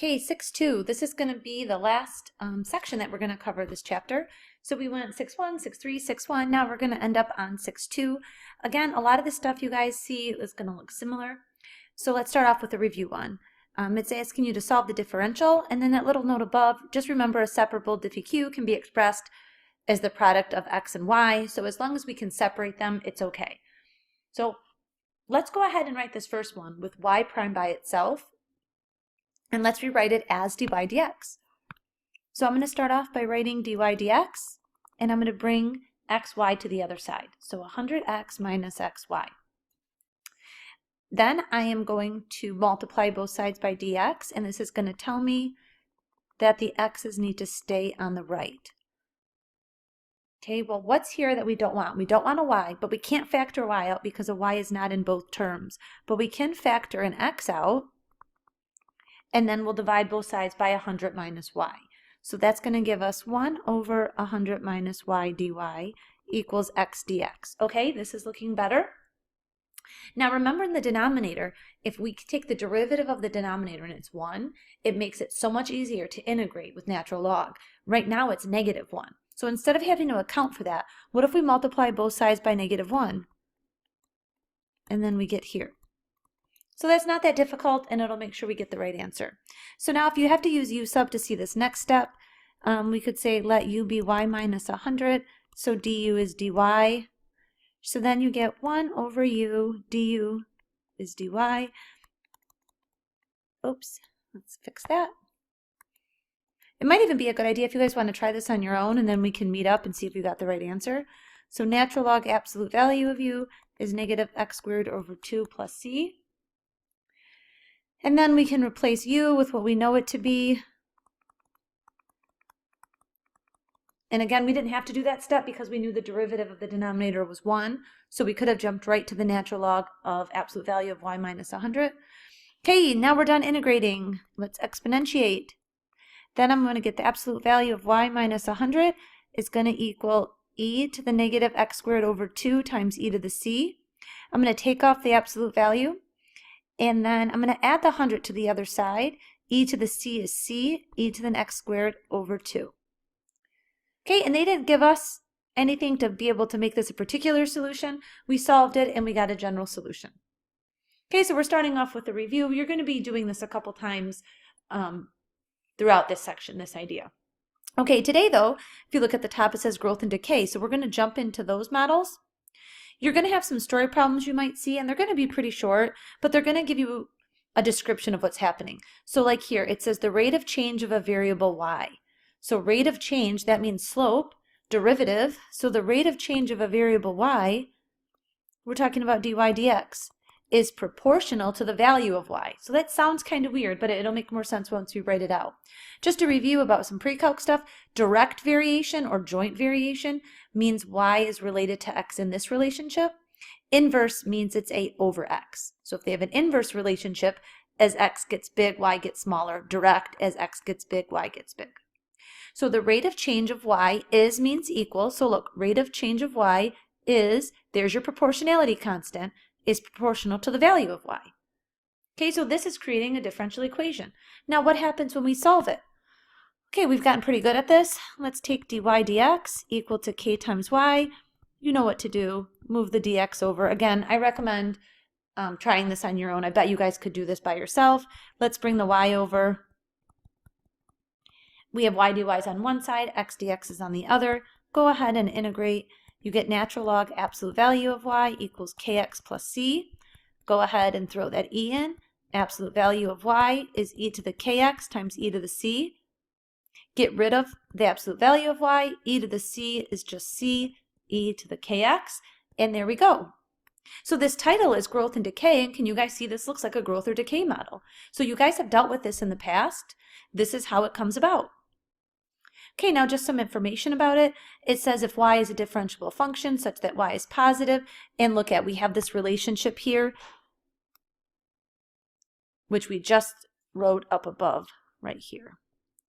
Okay, 6.2. This is going to be the last section that we're going to cover this chapter. So we went 6.1, 6.3, 6.1. Now we're going to end up on 6.2. Again, a lot of the stuff you guys see is going to look similar. So let's start off with a review one. It's asking you to solve the differential, and then that little note above, just remember a separable diffie can be expressed as the product of x and y. So as long as we can separate them, it's okay. So let's go ahead and write this first one with y prime by itself. And let's rewrite it as dy dx. So I'm going to start off by writing dy dx, and I'm going to bring xy to the other side. So 100x minus xy. Then I am going to multiply both sides by dx, and this is going to tell me that the x's need to stay on the right. Okay, well, what's here that we don't want? We don't want a y, but we can't factor y out because a y is not in both terms. But we can factor an x out, and then we'll divide both sides by 100 minus y. So that's going to give us 1 over 100 minus y dy equals x dx. Okay, this is looking better. Now remember, in the denominator, if we take the derivative of the denominator and it's 1, it makes it so much easier to integrate with natural log. Right now it's negative 1. So instead of having to account for that, what if we multiply both sides by negative 1? And then we get here. So that's not that difficult, and it'll make sure we get the right answer. So now if you have to use u sub to see this next step, we could say let u be y minus 100, so du is dy. So then you get 1 over u, du is dy. Oops, let's fix that. It might even be a good idea if you guys want to try this on your own, and then we can meet up and see if you got the right answer. So natural log absolute value of u is negative x squared over 2 plus c. And then we can replace u with what we know it to be. And again, we didn't have to do that step because we knew the derivative of the denominator was 1. So we could have jumped right to the natural log of absolute value of y minus 100. Okay, now we're done integrating. Let's exponentiate. Then I'm going to get the absolute value of y minus 100 is going to equal e to the negative x squared over 2 times e to the c. I'm going to take off the absolute value. And then I'm going to add the 100 to the other side. E to the c is c, e to the x squared over 2. Okay, and they didn't give us anything to be able to make this a particular solution. We solved it and we got a general solution. Okay, so we're starting off with a review. You're going to be doing this a couple times throughout this section, this idea. Okay, today though, if you look at the top, it says growth and decay. So we're going to jump into those models. You're going to have some story problems you might see, and they're going to be pretty short, but they're going to give you a description of what's happening. So like here, it says the rate of change of a variable y. So rate of change, that means slope, derivative. So the rate of change of a variable y, we're talking about dy dx, is proportional to the value of y. So that sounds kind of weird, but it'll make more sense once we write it out. Just to review about some pre-calc stuff, direct variation or joint variation means y is related to x in this relationship. Inverse means it's a over x. So if they have an inverse relationship, as x gets big, y gets smaller. Direct, as x gets big, y gets big. So the rate of change of y is means equal. So look, rate of change of y is, there's your proportionality constant, is proportional to the value of y. Okay, so this is creating a differential equation. Now what happens when we solve it? Okay, we've gotten pretty good at this. Let's take dy dx equal to k times y. You know what to do. Move the dx over. Again, I recommend trying this on your own. I bet you guys could do this by yourself. Let's bring the y over. We have y dy's on one side, x dx is on the other. Go ahead and integrate. You get natural log absolute value of y equals kx plus c. Go ahead and throw that e in. Absolute value of y is e to the kx times e to the c. Get rid of the absolute value of y. E to the c is just c, e to the kx, and there we go. So this title is growth and decay, and can you guys see this looks like a growth or decay model? So you guys have dealt with this in the past. This is how it comes about. Okay, now just some information about it. It says if y is a differentiable function such that y is positive, and look at, we have this relationship here, which we just wrote up above right here.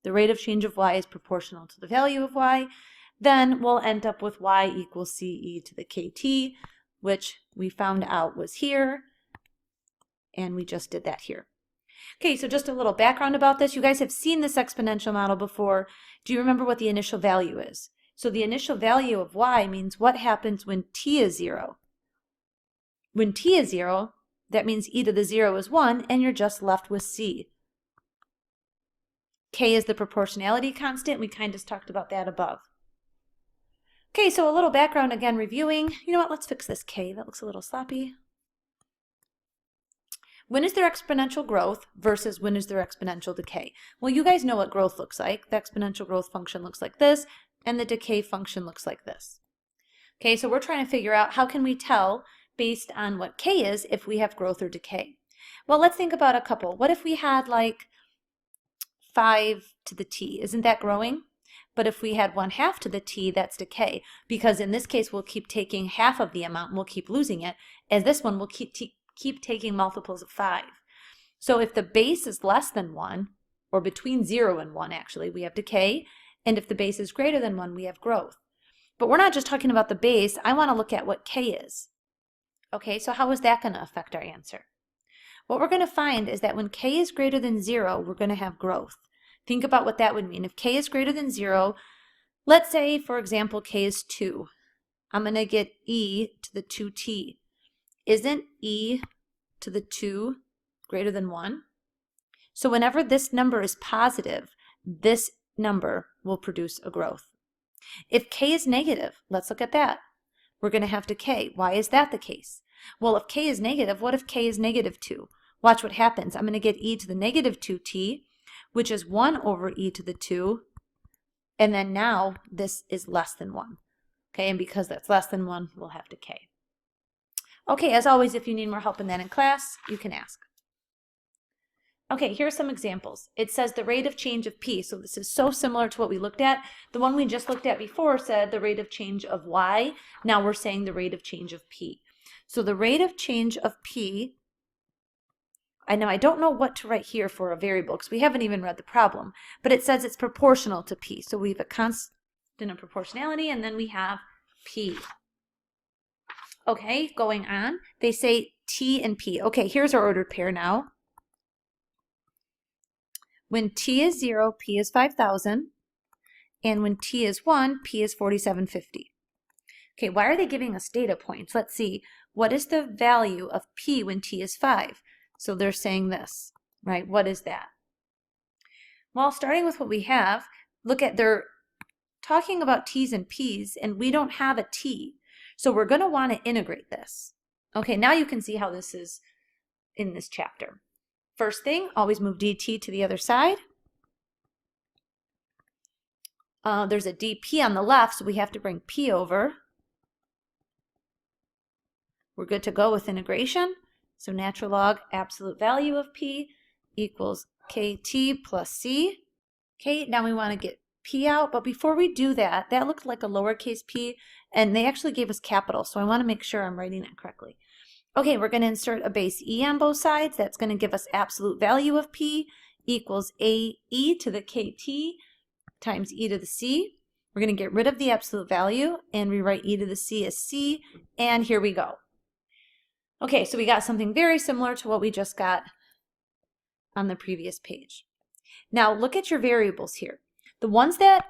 The rate of change of y is proportional to the value of y. Then we'll end up with y equals ce to the kt, which we found out was here, and we just did that here. Okay, so just a little background about this. You guys have seen this exponential model before. Do you remember what the initial value is? So the initial value of y means what happens when t is 0. When t is 0, that means e to the 0 is 1, and you're just left with c. K is the proportionality constant. We kind of talked about that above. Okay, so a little background again, reviewing. You know what, let's fix this k. That looks a little sloppy. When is there exponential growth versus when is there exponential decay? Well, you guys know what growth looks like. The exponential growth function looks like this, and the decay function looks like this. Okay, so we're trying to figure out how can we tell based on what k is if we have growth or decay. Well, let's think about a couple. What if we had like 5 to the t? Isn't that growing? But if we had 1/2 to the t, that's decay, because in this case we'll keep taking half of the amount and we'll keep losing it, as this one will keep taking multiples of 5. So if the base is less than 1, or between 0 and 1 actually, we have decay, and if the base is greater than 1, we have growth. But we're not just talking about the base, I want to look at what k is. Okay, so how is that going to affect our answer? What we're going to find is that when k is greater than 0, we're going to have growth. Think about what that would mean. If k is greater than 0, let's say, for example, k is 2. I'm going to get e to the 2t. Isn't e to the 2 greater than 1? So whenever this number is positive, this number will produce a growth. If k is negative, let's look at that. We're going to have decay. Why is that the case? Well, if k is negative, what if k is negative 2? Watch what happens. I'm going to get e to the negative 2t, which is 1 over e to the 2, and then now this is less than 1. Okay, and because that's less than 1, we'll have decay. Okay, as always, if you need more help in that in class, you can ask. Okay, here are some examples. It says the rate of change of p, so this is so similar to what we looked at. The one we just looked at before said the rate of change of y. Now we're saying the rate of change of p. So the rate of change of p, I know I don't know what to write here for a variable because we haven't even read the problem, but it says it's proportional to p. So we have a constant of proportionality, and then we have p. Okay, going on, they say t and p. Okay, here's our ordered pair now. When t is 0, p is 5,000, and when t is 1, p is 4750. Okay, why are they giving us data points? Let's see. What is the value of p when t is 5? So they're saying this, right? What is that? Well, starting with what we have, look at, they're talking about t's and p's, and we don't have a t. So we're going to want to integrate this. Okay, now you can see how this is in this chapter. First thing, always move dt to the other side. There's a dp on the left, so we have to bring p over. We're good to go with integration. So natural log absolute value of p equals kt plus c. Okay, now we want to get p out, but before we do that, that looked like a lowercase p, and they actually gave us capital, so I want to make sure I'm writing that correctly. Okay, we're going to insert a base e on both sides. That's going to give us absolute value of p equals a e to the kt times e to the c. We're going to get rid of the absolute value and rewrite e to the c as c, and here we go. Okay, so we got something very similar to what we just got on the previous page. Now look at your variables here. The ones that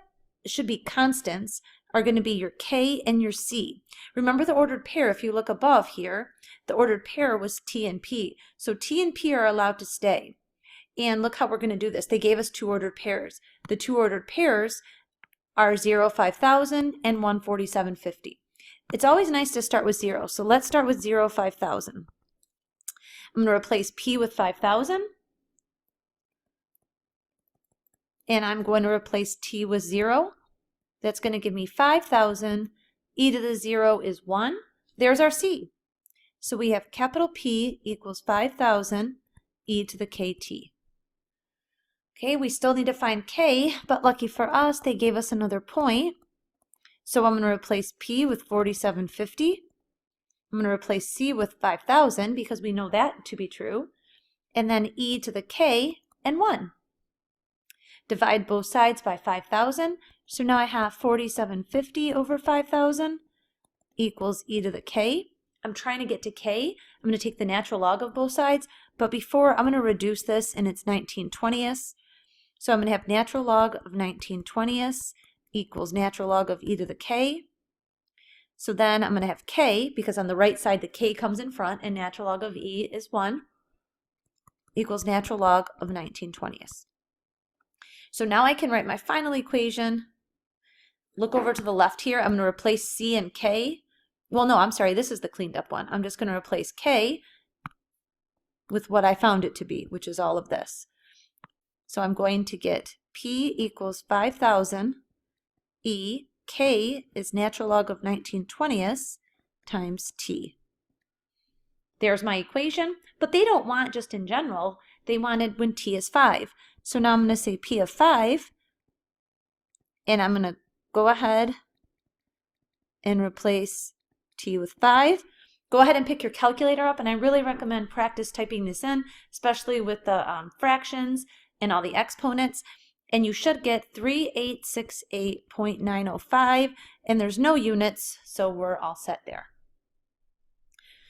should be constants are going to be your k and your c. Remember the ordered pair, if you look above here, the ordered pair was t and p. So t and p are allowed to stay. And look how we're going to do this. They gave us two ordered pairs. The two ordered pairs are 0, 5,000 and 1, 4750. It's always nice to start with 0. So let's start with 0, 5,000. I'm going to replace p with 5,000. And I'm going to replace t with 0. That's going to give me 5,000. E to the 0 is 1. There's our c. So we have capital P equals 5,000 e to the kt. Okay, we still need to find k, but lucky for us, they gave us another point. So I'm going to replace p with 4750. I'm going to replace c with 5,000 because we know that to be true. And then e to the k and 1. Divide both sides by 5,000. So now I have 4750 over 5,000 equals e to the k. I'm trying to get to k. I'm going to take the natural log of both sides, But before, I'm going to reduce this in its 19/20ths. So I'm going to have natural log of 19/20ths equals natural log of e to the k. So then I'm going to have k, because on the right side the k comes in front, and natural log of e is 1, equals natural log of 19/20ths. So now I can write my final equation. Look over to the left here. I'm going to replace c and k. Well, no, I'm sorry. This is the cleaned up one. I'm just going to replace k with what I found it to be, which is all of this. So I'm going to get p equals 5,000 e. K is natural log of 19/20ths times t. There's my equation, but they don't want just in general. They wanted when t is 5. So now I'm going to say p of 5, and I'm going to go ahead and replace t with 5. Go ahead and pick your calculator up, and I really recommend practice typing this in, especially with the fractions and all the exponents. And you should get 3868.905, and there's no units, so we're all set there.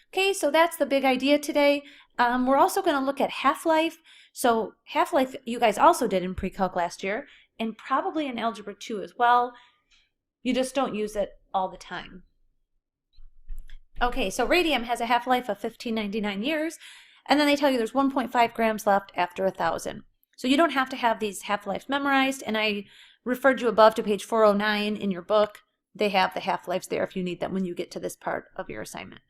Okay, so that's the big idea today. We're also going to look at half-life. So half-life you guys also did in pre-calc last year, and probably in Algebra 2 as well. You just don't use it all the time. Okay, so radium has a half-life of 1599 years, and then they tell you there's 1.5 grams left after 1,000. So you don't have to have these half-lives memorized, and I referred you above to page 409 in your book. They have the half-lives there if you need them when you get to this part of your assignment.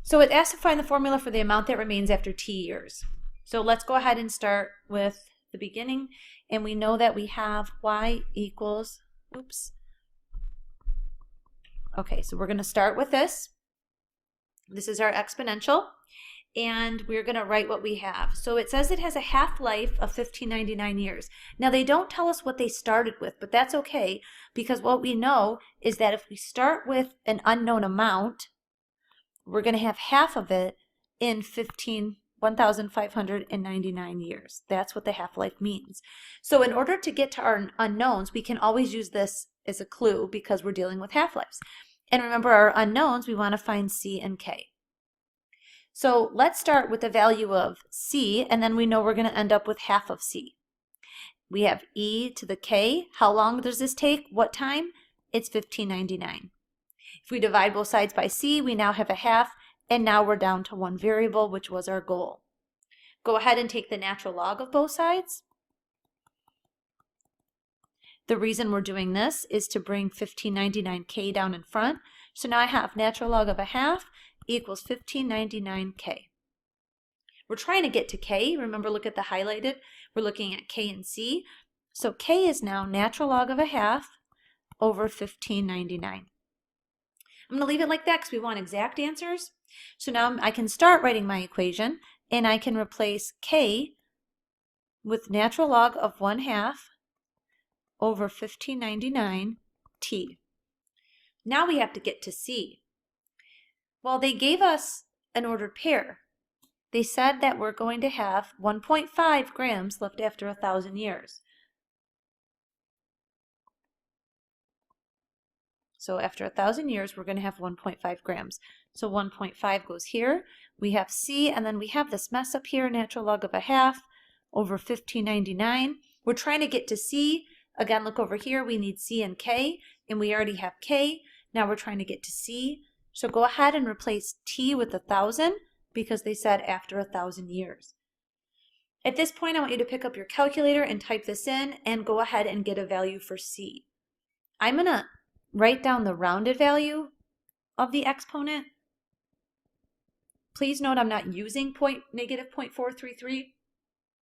So it asks to find the formula for the amount that remains after t years. So let's go ahead and start with the beginning, and we know that we have y equals, okay, so we're going to start with this. This is our exponential, and we're going to write what we have. So it says it has a half-life of 1599 years. Now they don't tell us what they started with, but that's okay, because what we know is that if we start with an unknown amount, we're going to have half of it in 1,599 years. That's what the half-life means. So in order to get to our unknowns, we can always use this as a clue because we're dealing with half-lives. And remember, our unknowns, we want to find c and k. So let's start with the value of c, and then we know we're going to end up with half of c. We have e to the k. How long does this take? What time? It's 1599. If we divide both sides by c, we now have a half, and now we're down to one variable, which was our goal. Go ahead and take the natural log of both sides. The reason we're doing this is to bring 1599k down in front. So now I have natural log of a half equals 1599k. We're trying to get to k. Remember, look at the highlighted. We're looking at k and c. So k is now natural log of a half over 1599. I'm going to leave it like that because we want exact answers. So now I can start writing my equation, and I can replace k with natural log of 1/2 over 1599t. Now we have to get to c. Well, they gave us an ordered pair. They said that we're going to have 1.5 grams left after 1,000 years. So after 1,000 years, we're going to have 1.5 grams. So 1.5 goes here. We have c, and then we have this mess up here, natural log of a half over 1599. We're trying to get to c. Again, look over here. We need c and k, and we already have k. Now we're trying to get to c. So go ahead and replace t with 1,000 because they said after 1,000 years. At this point, I want you to pick up your calculator and type this in and go ahead and get a value for c. I'm going to write down the rounded value of the exponent. Please note I'm not using -0.433.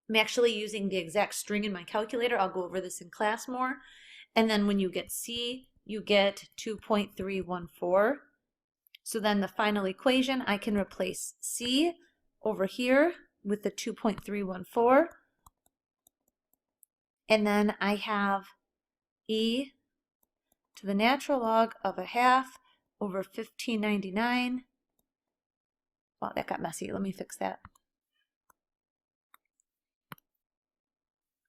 I'm actually using the exact string in my calculator. I'll go over this in class more. And then when you get c, you get 2.314. So then the final equation, I can replace c over here with the 2.314. And then I have e to the natural log of a half over 1599. Wow, that got messy. Let me fix that.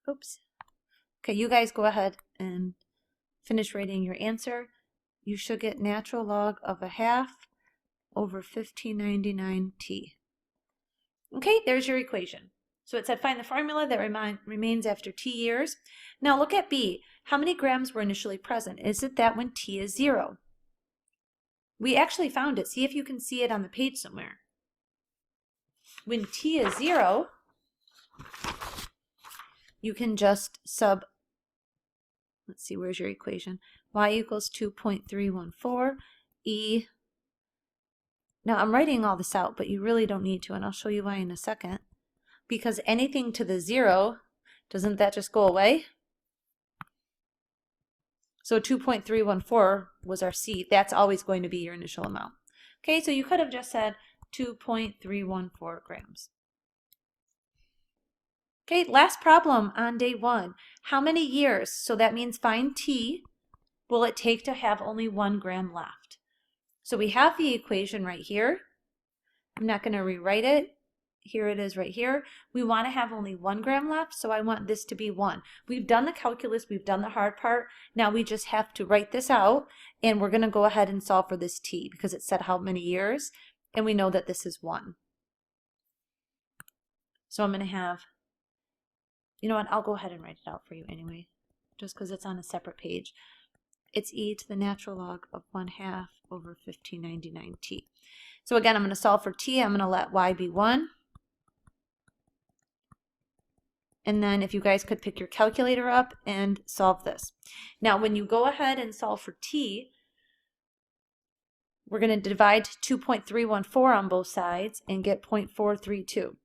Oops. Okay, you guys go ahead and finish writing your answer. You should get natural log of a half over 1599t. Okay, there's your equation. So it said find the formula that remains after t years. Now look at B. How many grams were initially present? Is it that when t is 0? We actually found it. See if you can see it on the page somewhere. When t is 0, you can just let's see, where's your equation? Y equals 2.314 E. Now I'm writing all this out, but you really don't need to, and I'll show you why in a second. Because anything to the 0, doesn't that just go away? So 2.314 was our C. That's always going to be your initial amount. Okay, so you could have just said 2.314 grams. Okay, last problem on day 1. How many years, so that means find T, will it take to have only 1 gram left? So we have the equation right here. I'm not going to rewrite it. Here it is right here. We want to have only 1 gram left, so I want this to be 1. We've done the calculus, we've done the hard part. Now we just have to write this out, and we're going to go ahead and solve for this T because it said how many years, and we know that this is 1. So I'm going to have, you know what, I'll go ahead and write it out for you anyway, just because it's on a separate page. It's e to the natural log of 1/2 over 1599t. So again, I'm going to solve for t. I'm going to let y be 1. And then if you guys could pick your calculator up and solve this. Now, when you go ahead and solve for t, we're going to divide 2.314 on both sides and get 0.432.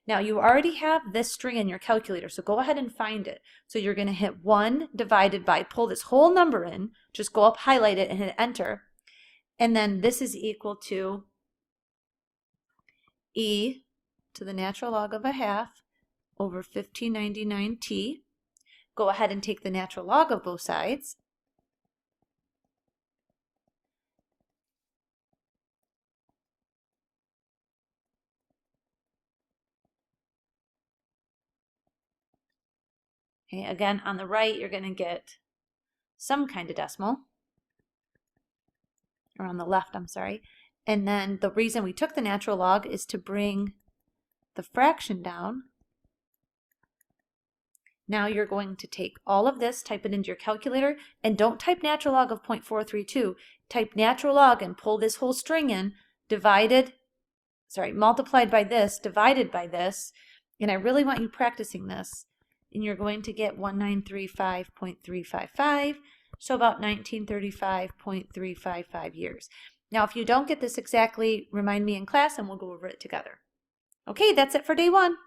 Now, you already have this string in your calculator, so go ahead and find it. So you're going to hit 1 divided by, pull this whole number in, just go up, highlight it, and hit enter. And then this is equal to e to the natural log of 1/2 over 1599t. Go ahead and take the natural log of both sides. Okay, again, on the right, you're going to get some kind of decimal. Or on the left, I'm sorry. And then the reason we took the natural log is to bring the fraction down. Now you're going to take all of this, type it into your calculator, and don't type natural log of 0.432. Type natural log and pull this whole string in, multiplied by this, divided by this, and I really want you practicing this. And you're going to get 1935.355, so about 1935.355 years. Now, if you don't get this exactly, remind me in class and we'll go over it together. Okay, that's it for day 1.